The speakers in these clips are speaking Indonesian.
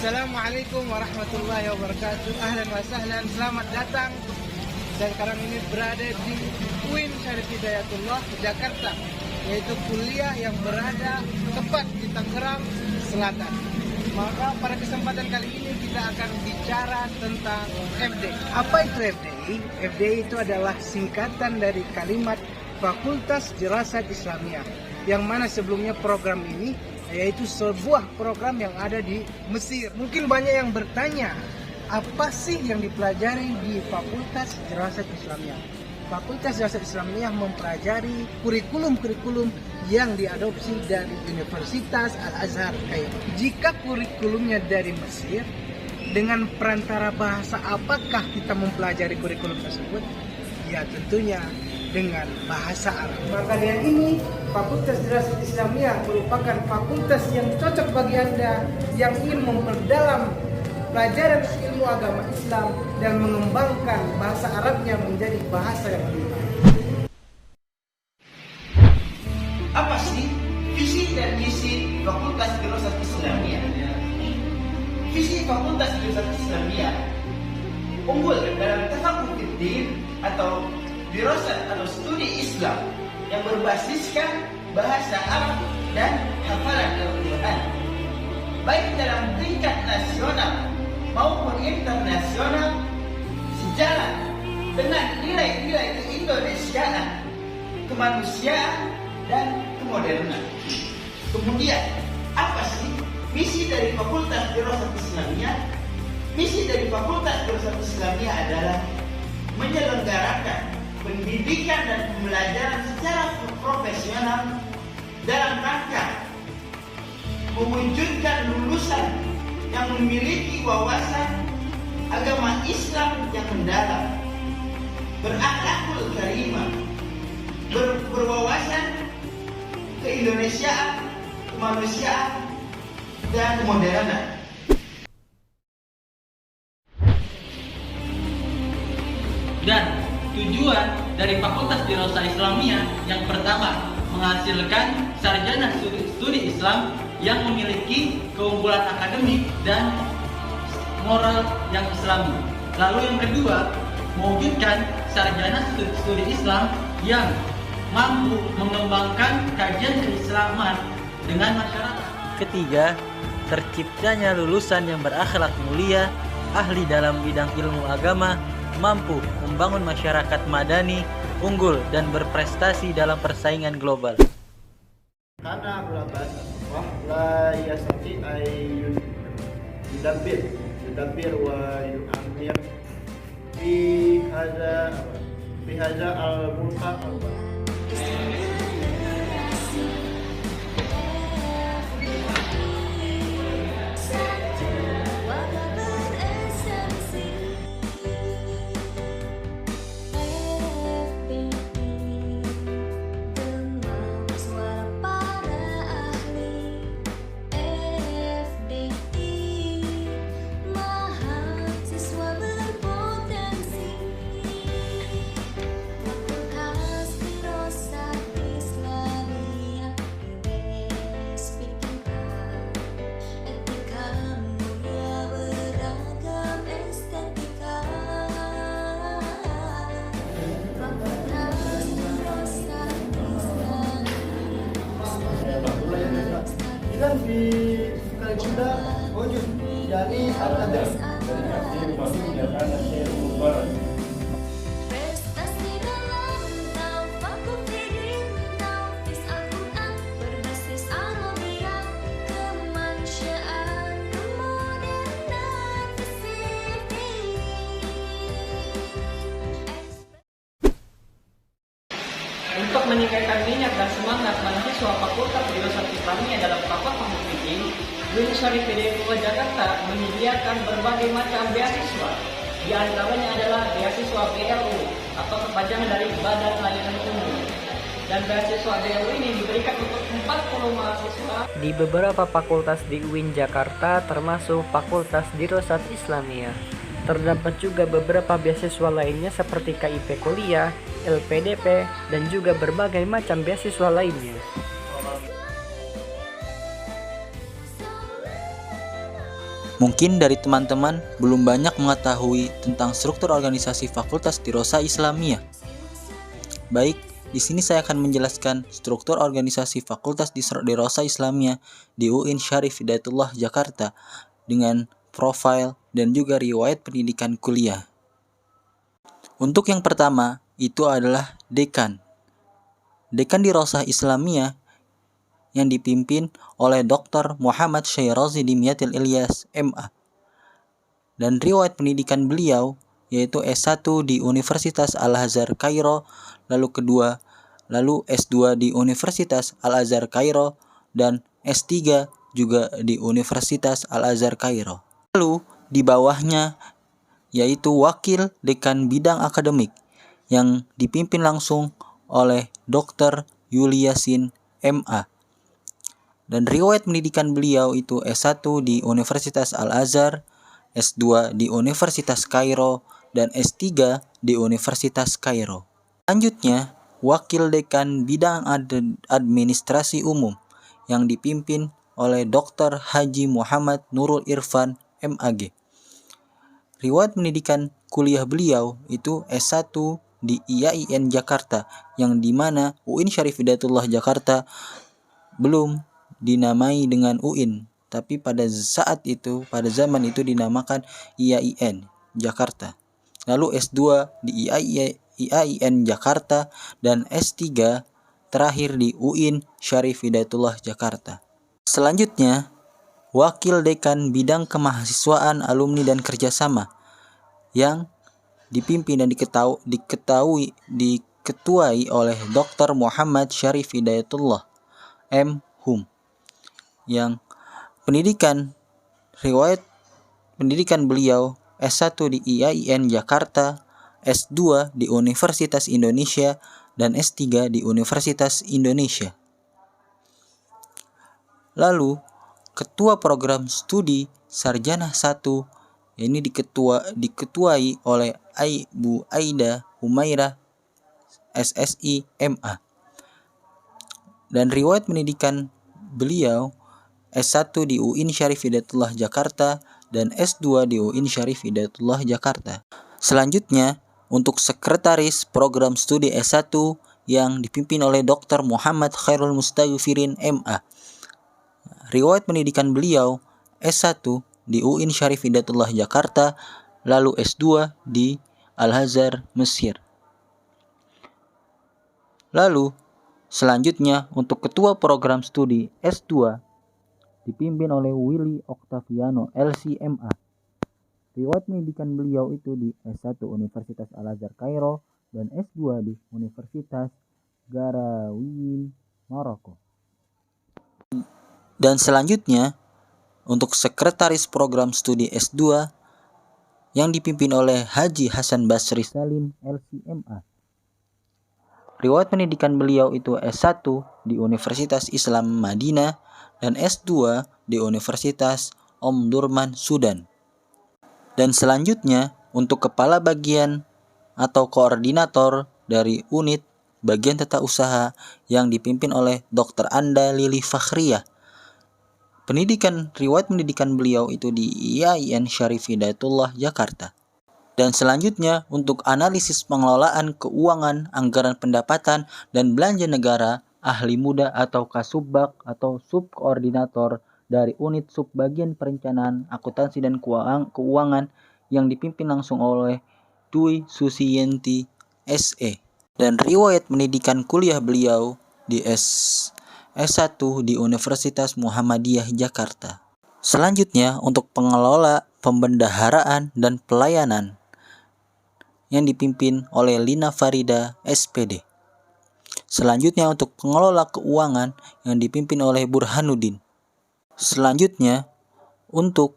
Assalamualaikum warahmatullahi wabarakatuh. Ahlan wa sahlan, selamat datang. Saya sekarang ini berada di UIN Syarif Hidayatullah, Jakarta, yaitu kuliah yang berada tepat di Tangerang Selatan. Maka pada kesempatan kali ini kita akan bicara tentang FD. Apa itu FDI? FDI itu adalah singkatan dari kalimat Fakultas Dirasat Islamiyah, yang mana sebelumnya program ini yaitu sebuah program yang ada di Mesir. Mungkin banyak yang bertanya, apa sih yang dipelajari di Fakultas Dirasat Islamiyah? Fakultas Dirasat Islamiyah mempelajari kurikulum-kurikulum yang diadopsi dari Universitas Al-Azhar Kairo. Jika kurikulumnya dari Mesir, dengan perantara bahasa apakah kita mempelajari kurikulum tersebut? Ya tentunya dengan bahasa Arab. Maka dengan ini Fakultas Dirasat Islamiyah merupakan fakultas yang cocok bagi Anda yang ingin memperdalam pelajaran ilmu agama Islam dan mengembangkan bahasa Arabnya menjadi bahasa yang lebih baik. Apa sih visi dan misi Fakultas Dirasat Islamiyah? Visi Fakultas Dirasat Islamiyah unggul dalam tafaqquh fiddin atau dirasat atau studi Islam yang berbasiskan bahasa Arab dan hafalan Al-Quran, baik dalam tingkat nasional maupun internasional, sejalan dengan nilai-nilai keindonesiaan, kemanusiaan, dan kemodernan. Kemudian, apa sih misi dari Fakultas Dirasat Islamiyah? Misi dari Fakultas Dirasat Islamiyah adalah menyelenggarakan pendidikan dan pembelajaran secara profesional dalam rangka mewujudkan lulusan yang memiliki wawasan agama Islam yang mendalam, berakhlakul karimah, berwawasan keindonesiaan, kemanusiaan, dan kemodernan. Dan tujuan dari Fakultas Dirasat Islamiyah yang pertama, menghasilkan sarjana studi Islam yang memiliki keunggulan akademik dan moral yang Islami. Lalu yang kedua, mewujudkan sarjana studi Islam yang mampu mengembangkan kajian keislaman dengan masyarakat. Ketiga, terciptanya lulusan yang berakhlak mulia, ahli dalam bidang ilmu agama, mampu membangun masyarakat madani, unggul dan berprestasi dalam persaingan global. Karena la yastati ay yudabbir wa yu'amir fi hadza al-mulka dan di Kalibunda wujud dari al-adab dari hasil masih menyatakan hasil mubarak. Prestasi dalam tafaqquh fiddin, tahfiz Al-Quran berbasis Arabia, kemanusiaan, kemodernan, Untuk meningkatkan minat dan semangat mahasiswa Fakultas Dirasat Islamiyah dalam tafaqquh fiddin, UIN Syarif Hidayatullah Jakarta menyediakan berbagai macam beasiswa. Di antaranya adalah beasiswa BLU atau kepanjangan dari Badan Layanan Umum. Dan beasiswa BLU ini diberikan untuk 40 mahasiswa Di beberapa fakultas di UIN Jakarta termasuk Fakultas Dirasat Islamiyah. Terdapat juga beberapa beasiswa lainnya seperti KIP Kuliah, LPDP, dan juga berbagai macam beasiswa lainnya. Mungkin dari teman-teman belum banyak mengetahui tentang struktur organisasi Fakultas Dirosah Islamiyah. Baik, di sini saya akan menjelaskan struktur organisasi Fakultas Dirosah Islamiyah di UIN Syarif Hidayatullah Jakarta dengan profil dan juga riwayat pendidikan kuliah. Untuk yang pertama, itu adalah dekan. Dekan Dirosah Islamiyah yang dipimpin oleh Dr. Muhammad Syairazi Dimyatil Ilyas, MA. Dan riwayat pendidikan beliau yaitu S1 di Universitas Al-Azhar Kairo, lalu S2 di Universitas Al-Azhar Kairo, dan S3 juga di Universitas Al-Azhar Kairo. Lalu di bawahnya yaitu Wakil Dekan Bidang Akademik yang dipimpin langsung oleh Dr. Yuliasin, MA. Dan riwayat pendidikan beliau itu S1 di Universitas Al-Azhar, S2 di Universitas Kairo, dan S3 di Universitas Kairo. Selanjutnya, Wakil Dekan Bidang Administrasi Umum yang dipimpin oleh Dr. Haji Muhammad Nurul Irfan, MAG. Riwayat pendidikan kuliah beliau itu S1 di IAIN Jakarta, yang dimana UIN Syarif Hidayatullah Jakarta belum dinamai dengan UIN, tapi pada zaman itu dinamakan IAIN Jakarta. Lalu S2 di IAIN Jakarta dan S3 terakhir di UIN Syarif Hidayatullah Jakarta. Selanjutnya, Wakil Dekan Bidang Kemahasiswaan, Alumni dan Kerjasama yang dipimpin dan diketuai oleh Dr. Muhammad Syarif Hidayatullah, M.Hum, yang riwayat pendidikan beliau S1 di IAIN Jakarta, S2 di Universitas Indonesia, dan S3 di Universitas Indonesia. Lalu, Ketua Program Studi Sarjana 1 ini diketuai oleh Bu Aida Humairah, SSI, MA. Dan riwayat pendidikan beliau S1 di UIN Syarif Hidayatullah Jakarta dan S2 di UIN Syarif Hidayatullah Jakarta. Selanjutnya, untuk Sekretaris Program Studi S1 yang dipimpin oleh Dr. Muhammad Khairul Mustaghfirin, MA. Riwayat pendidikan beliau S1 di UIN Syarif Hidayatullah Jakarta, lalu S2 di Al-Azhar, Mesir. Lalu, selanjutnya untuk Ketua Program Studi S2 dipimpin oleh Willy Octaviano, LCMA. Riwayat pendidikan beliau itu di S1 Universitas Al-Azhar Kairo dan S2 di Universitas Garawin, Maroko. Dan selanjutnya untuk Sekretaris Program Studi S2 yang dipimpin oleh Haji Hasan Basri Salim, LCMA. Riwayat pendidikan beliau itu S1 di Universitas Islam Madinah dan S2 di Universitas Omdurman, Sudan. Dan selanjutnya untuk Kepala Bagian atau Koordinator dari Unit Bagian Tata Usaha yang dipimpin oleh Dr. Anda Lili Fakhriyah. Riwayat pendidikan beliau itu di IAIN Syarif Hidayatullah Jakarta. Dan selanjutnya untuk Analisis Pengelolaan Keuangan, Anggaran Pendapatan dan Belanja Negara, ahli muda atau Kasubbak atau subkoordinator dari unit subbagian perencanaan, akuntansi dan keuangan yang dipimpin langsung oleh Dwi Susiyanti, SE. Dan riwayat pendidikan kuliah beliau di S1 di Universitas Muhammadiyah Jakarta. Selanjutnya untuk pengelola pembendaharaan dan pelayanan yang dipimpin oleh Lina Farida, SPD. Selanjutnya untuk pengelola keuangan yang dipimpin oleh Burhanuddin. Selanjutnya untuk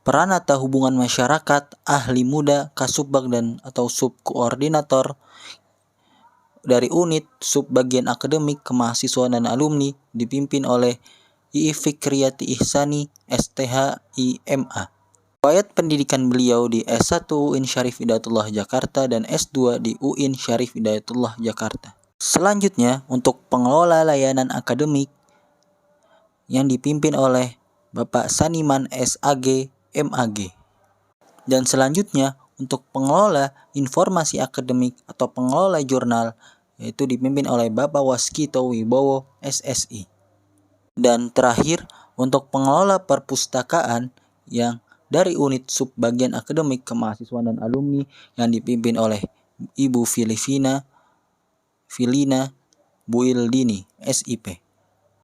peranata hubungan masyarakat, ahli muda, Kasubbak dan atau subkoordinator dari unit subbagian akademik, kemahasiswaan dan alumni dipimpin oleh I Fikriyati Ihsani, STHI, MA. Riwayat pendidikan beliau di S1 UIN Syarif Hidayatullah Jakarta dan S2 di UIN Syarif Hidayatullah Jakarta. Selanjutnya untuk pengelola layanan akademik yang dipimpin oleh Bapak Saniman SAG, MAG. Dan selanjutnya untuk pengelola informasi akademik atau pengelola jurnal yaitu dipimpin oleh Bapak Waskito Wibowo SSI. Dan terakhir untuk pengelola perpustakaan yang dari unit subbagian akademik kemahasiswaan dan alumni yang dipimpin oleh Ibu Filina Buildini SIP.